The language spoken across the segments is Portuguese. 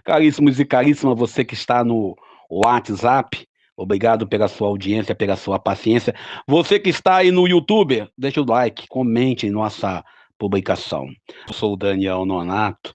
Caríssimos e caríssimas, você que está no WhatsApp, obrigado pela sua audiência, pela sua paciência. Você que está aí no YouTube, deixa o like, comente em nossa publicação. Eu sou o Daniel Nonato,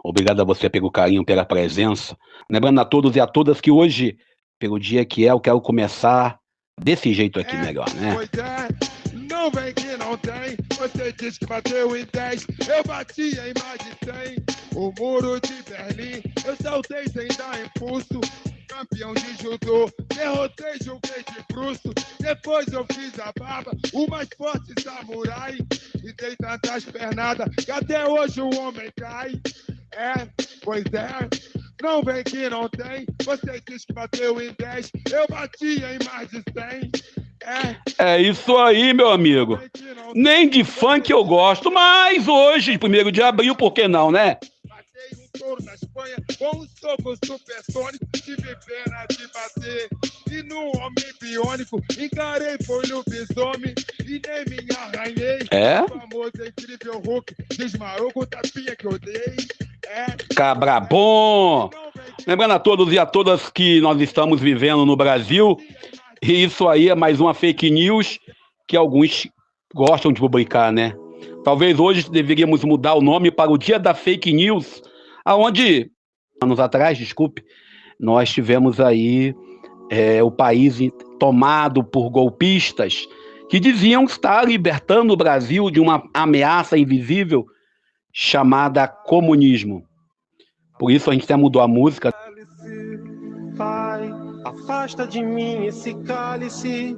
obrigado a você pelo carinho, pela presença. Lembrando a todos e a todas que hoje, pelo dia que é, eu quero começar desse jeito aqui melhor, né? Pois é. Não vem que não tem, você diz que bateu em 10, eu bati em mais de 100. O muro de Berlim, eu saltei sem dar impulso. Campeão de judô, derrotei, joguei de bruxo. Depois eu fiz a barba, o mais forte samurai. E dei tantas pernadas que até hoje o homem cai. É, pois é. Não vem que não tem, você diz que bateu em 10, eu bati em mais de 100. É isso aí, meu amigo. Nem de funk eu gosto, mas hoje, 1º de abril, por que não, né? Batei um touro na Espanha com um soco supersônico, tive pena de bater. E no homem biônico, encarei, foi no lobisomem e nem me arranhei. É? O famoso incrível Hulk desmaiou com o tapinha que eu dei. Cabra bom! Lembrando a todos e a todas que nós estamos vivendo no Brasil, e isso aí é mais uma fake news que alguns gostam de publicar, né? Talvez hoje deveríamos mudar o nome para o Dia da Fake News, aonde, anos atrás, desculpe, nós tivemos aí o país tomado por golpistas que diziam estar libertando o Brasil de uma ameaça invisível chamada comunismo. Por isso a gente até mudou a música. Pai, afasta de mim esse cálice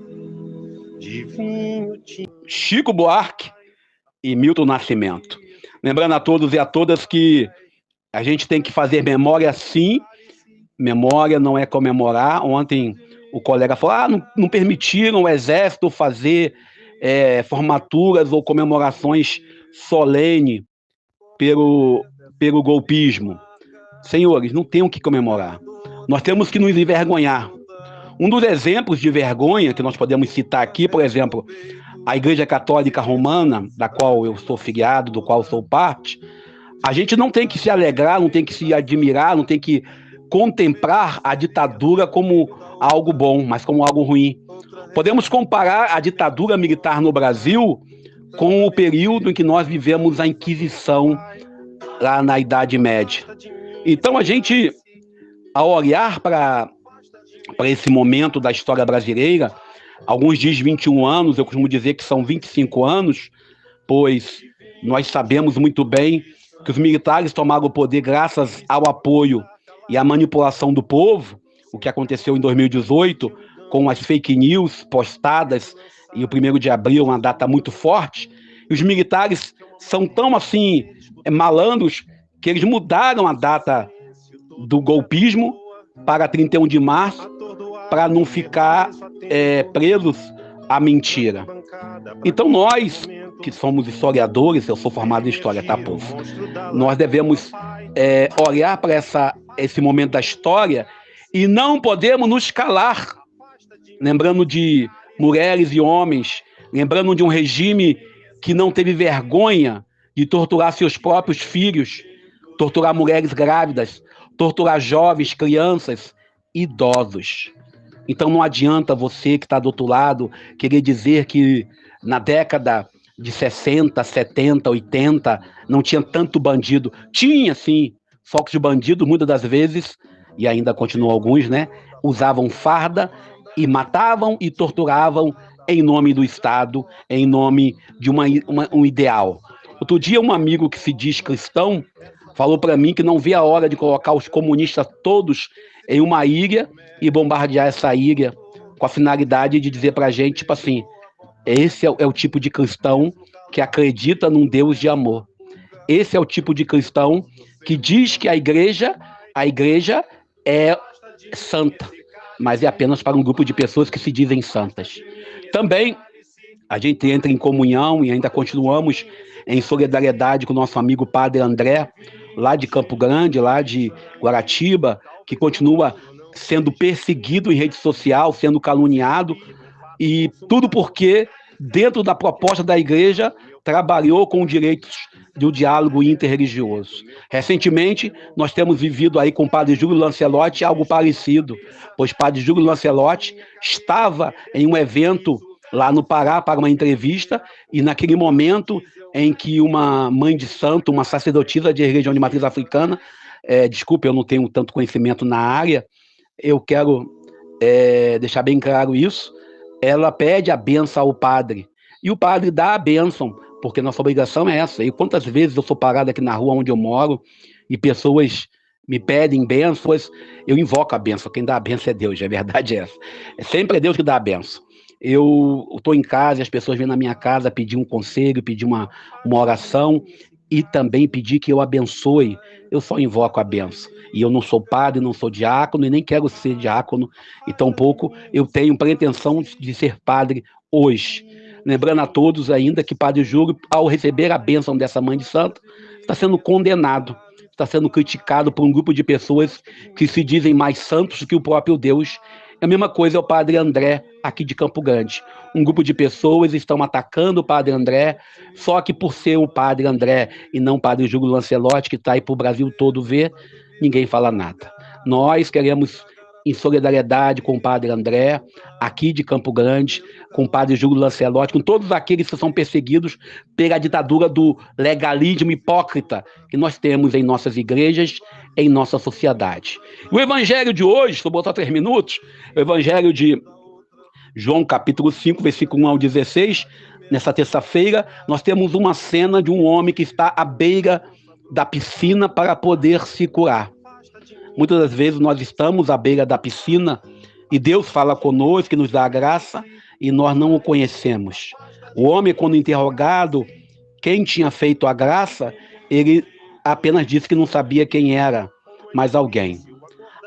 de vinho. Chico Buarque e Milton Nascimento. Lembrando a todos e a todas que a gente tem que fazer memória sim. Memória não é comemorar. Ontem o colega falou, não permitiram o exército fazer formaturas ou comemorações solenes pelo golpismo. Senhores, não tem o que comemorar. Nós temos que nos envergonhar. Um dos exemplos de vergonha que nós podemos citar aqui, por exemplo, a Igreja Católica Romana, da qual eu sou filiado, do qual sou parte, a gente não tem que se alegrar, não tem que se admirar, não tem que contemplar a ditadura como algo bom, mas como algo ruim. Podemos comparar a ditadura militar no Brasil com o período em que nós vivemos a Inquisição, lá na Idade Média. Então a gente, ao olhar para esse momento da história brasileira, alguns dizem 21 anos, eu costumo dizer que são 25 anos, pois nós sabemos muito bem que os militares tomaram o poder graças ao apoio e à manipulação do povo, o que aconteceu em 2018, com as fake news postadas, e o 1º de abril, uma data muito forte, e os militares são tão assim malandros que eles mudaram a data do golpismo para 31 de março para não ficar presos à mentira. Então nós, que somos historiadores, eu sou formado em história, tá, povo? Nós devemos olhar para esse momento da história e não podemos nos calar, lembrando de mulheres e homens, lembrando de um regime que não teve vergonha de torturar seus próprios filhos, torturar mulheres grávidas, torturar jovens, crianças, idosos. Então não adianta você que está do outro lado querer dizer que na década de 60, 70, 80 não tinha tanto bandido. Tinha, sim, só que os bandidos, muitas das vezes, e ainda continuam alguns, né, usavam farda e matavam e torturavam em nome do Estado, em nome de um ideal. Outro dia, um amigo que se diz cristão falou para mim que não vê a hora de colocar os comunistas todos em uma ilha e bombardear essa ilha com a finalidade de dizer para a gente, tipo assim, esse é o tipo de cristão que acredita num Deus de amor. Esse é o tipo de cristão que diz que a igreja é santa, mas é apenas para um grupo de pessoas que se dizem santas. Também a gente entra em comunhão e ainda continuamos em solidariedade com o nosso amigo Padre André, lá de Campo Grande, lá de Guaratiba, que continua sendo perseguido em rede social, sendo caluniado, e tudo porque, dentro da proposta da igreja, trabalhou com direitos do diálogo interreligioso. Recentemente, nós temos vivido aí com o padre Júlio Lancelotti algo parecido, pois o padre Júlio Lancelotti estava em um evento lá no Pará para uma entrevista, e naquele momento em que uma mãe de santo, uma sacerdotisa de religião de matriz africana, desculpe, eu não tenho tanto conhecimento na área, eu quero deixar bem claro isso, ela pede a bênção ao padre, e o padre dá a bênção, porque nossa obrigação é essa. E quantas vezes eu sou parado aqui na rua onde eu moro, e pessoas me pedem bênçãos, eu invoco a bênção, quem dá a bênção é Deus, a verdade é essa. Sempre é Deus que dá a bênção. Eu estou em casa, as pessoas vêm na minha casa pedir um conselho, pedir uma oração, e também pedir que eu abençoe, eu só invoco a bênção. E eu não sou padre, não sou diácono, e nem quero ser diácono, e tampouco eu tenho pretensão de ser padre hoje. Lembrando a todos ainda que Padre Júlio, ao receber a bênção dessa mãe de santo, está sendo condenado, está sendo criticado por um grupo de pessoas que se dizem mais santos do que o próprio Deus. A mesma coisa é o Padre André, aqui de Campo Grande. Um grupo de pessoas estão atacando o Padre André, só que por ser o Padre André e não o Padre Júlio Lancelotti, que está aí para o Brasil todo ver, ninguém fala nada. Nós queremos, em solidariedade com o Padre André, aqui de Campo Grande, com o Padre Júlio Lancelotti, com todos aqueles que são perseguidos pela ditadura do legalismo hipócrita que nós temos em nossas igrejas, em nossa sociedade. O evangelho de hoje, vou botar 3 minutos, o evangelho de João, capítulo 5, versículo 1 ao 16, nessa terça-feira, nós temos uma cena de um homem que está à beira da piscina para poder se curar. Muitas das vezes nós estamos à beira da piscina e Deus fala conosco, que nos dá a graça, e nós não o conhecemos. O homem, quando interrogado quem tinha feito a graça, ele apenas disse que não sabia quem era, mas alguém.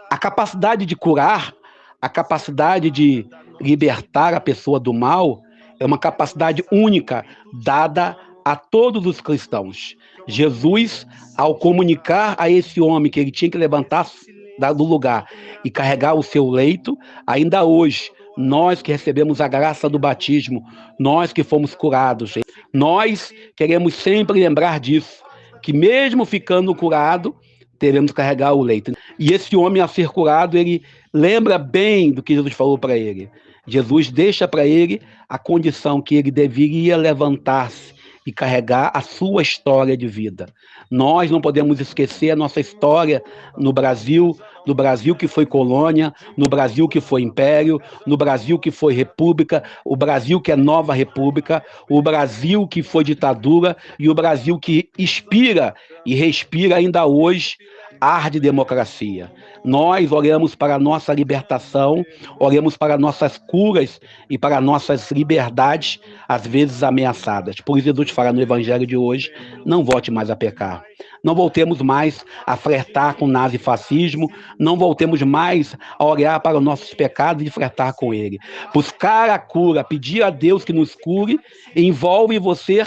A capacidade de curar, a capacidade de libertar a pessoa do mal, é uma capacidade única dada a todos os cristãos. Jesus, ao comunicar a esse homem que ele tinha que levantar do lugar e carregar o seu leito, ainda hoje, nós que recebemos a graça do batismo, nós que fomos curados, nós queremos sempre lembrar disso, que mesmo ficando curado, teremos que carregar o leito. E esse homem, a ser curado, ele lembra bem do que Jesus falou para ele. Jesus deixa para ele a condição que ele deveria levantar-se e carregar a sua história de vida. Nós não podemos esquecer a nossa história no Brasil que foi colônia, no Brasil que foi império, no Brasil que foi república, o Brasil que é nova república, o Brasil que foi ditadura e o Brasil que inspira e respira ainda hoje ar de democracia. Nós olhamos para a nossa libertação, olhamos para nossas curas e para nossas liberdades, às vezes ameaçadas. Por isso Jesus fala no evangelho de hoje, não volte mais a pecar. Não voltemos mais a flertar com o nazifascismo, não voltemos mais a olhar para os nossos pecados e flertar com ele. Buscar a cura, pedir a Deus que nos cure, envolve você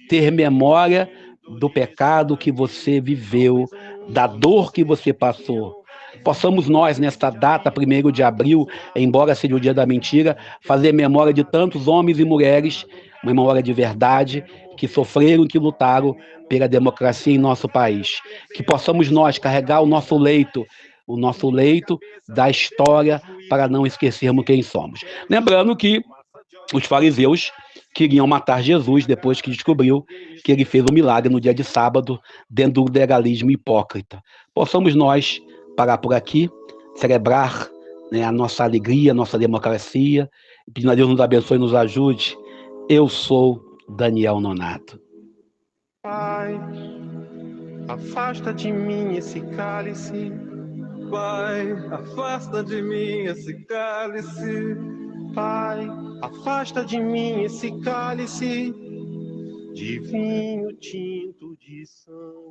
ter memória do pecado que você viveu, da dor que você passou. Possamos nós, nesta data, 1º de abril, embora seja o dia da mentira, fazer memória de tantos homens e mulheres, uma memória de verdade, que sofreram e que lutaram pela democracia em nosso país. Que possamos nós carregar o nosso leito da história, para não esquecermos quem somos. Lembrando que os fariseus queriam matar Jesus depois que descobriu que ele fez um milagre no dia de sábado, dentro do legalismo hipócrita. Possamos nós parar por aqui, celebrar, né, a nossa alegria, a nossa democracia, pedindo a Deus nos abençoe e nos ajude. Eu sou Daniel Nonato. Pai, afasta de mim esse cálice. Pai, afasta de mim esse cálice. Pai, afasta de mim esse cálice de vinho tinto de sangue.